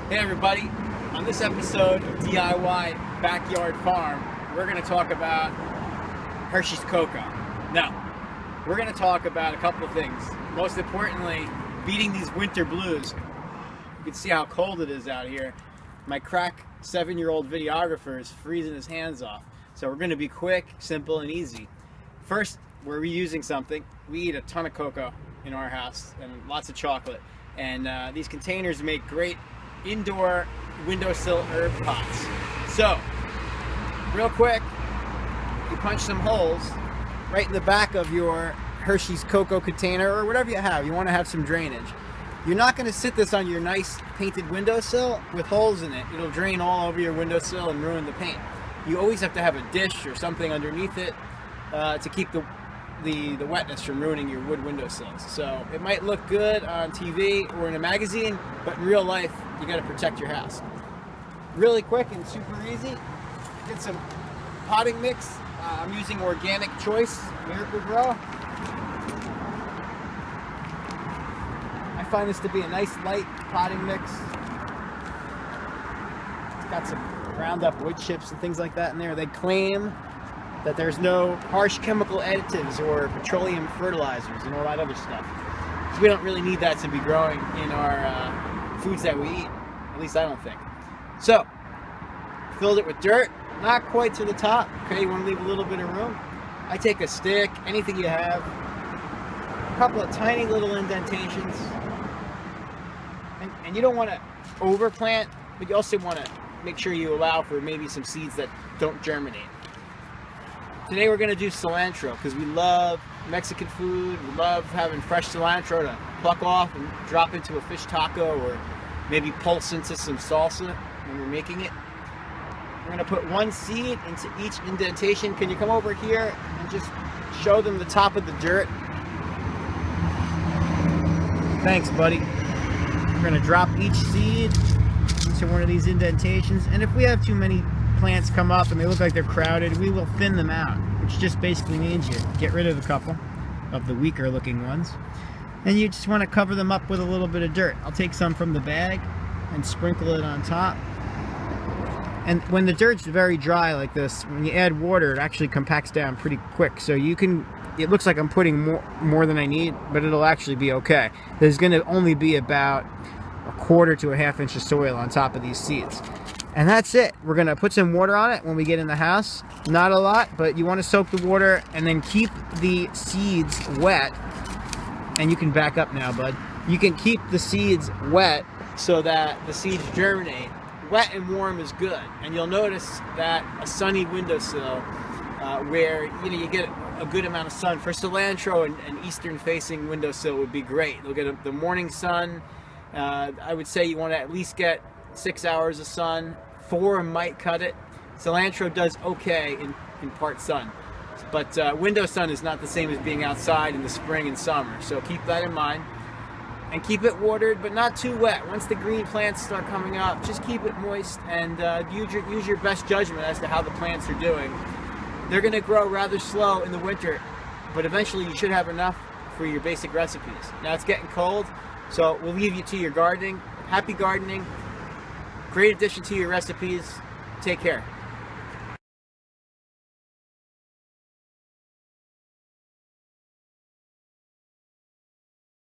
Hey everybody, on this episode of DIY Backyard Farm, we're going to talk about Hershey's Cocoa. Now, we're going to talk about a couple of things. Most importantly, beating these winter blues. You can see how cold it is out here. My crack 7-year-old videographer is freezing his hands off. So we're going to be quick, simple, and easy. First, we're reusing something. We eat a ton of cocoa in our house and lots of chocolate. And these containers make great indoor windowsill herb pots. So, real quick, you punch some holes right in the back of your Hershey's Cocoa container or whatever you have. You want to have some drainage. You're not going to sit this on your nice painted windowsill with holes in it. It'll drain all over your windowsill and ruin the paint. You always have to have a dish or something underneath it to keep the wetness from ruining your wood windowsills. So it might look good on TV or in a magazine, but in real life, you got to protect your house. Really quick and super easy. Get some potting mix. I'm using Organic Choice Miracle-Gro. I find this to be a nice light potting mix. It's got some ground up wood chips and things like that in there. They claim that there's no harsh chemical additives or petroleum fertilizers and all that other stuff. So we don't really need that to be growing in our foods that we eat. At least I don't think. So, filled it with dirt, not quite to the top. Okay, you want to leave a little bit of room. I take a stick, anything you have, a couple of tiny little indentations. And you don't want to overplant, but you also want to make sure you allow for maybe some seeds that don't germinate. Today we're going to do cilantro because we love Mexican food. We love having fresh cilantro to pluck off and drop into a fish taco or maybe pulse into some salsa when we're making it. We're going to put one seed into each indentation. Can you come over here and just show them the top of the dirt? Thanks, buddy. We're going to drop each seed into one of these indentations, and if we have too many plants come up and they look like they're crowded, we will thin them out, which just basically means you get rid of a couple of the weaker looking ones, and you just want to cover them up with a little bit of dirt. I'll take some from the bag and sprinkle it on top. And when the dirt's very dry like this, when you add water, it actually compacts down pretty quick. So you can, it looks like I'm putting more than I need, but it'll actually be okay. There's going to only be about 1/4 to 1/2 inch of soil on top of these seeds. And that's it. We're going to put some water on it when we get in the house. Not a lot, but you want to soak the water and then keep the seeds wet. And you can back up now, bud. You can keep the seeds wet so that the seeds germinate. Wet and warm is good. And you'll notice that a sunny windowsill where you get a good amount of sun. For cilantro, an eastern facing windowsill would be great. You'll get the morning sun. I would say you want to at least get 6 hours of sun. 4 might cut it. Cilantro does okay in part sun, but window sun is not the same as being outside in the spring and summer, so keep that in mind. And keep it watered, but not too wet. Once the green plants start coming up, just keep it moist and use your best judgment as to how the plants are doing. They're going to grow rather slow in the winter, but eventually you should have enough for your basic recipes. Now it's getting cold, so we'll leave you to your gardening. Happy gardening. Great addition to your recipes. Take care.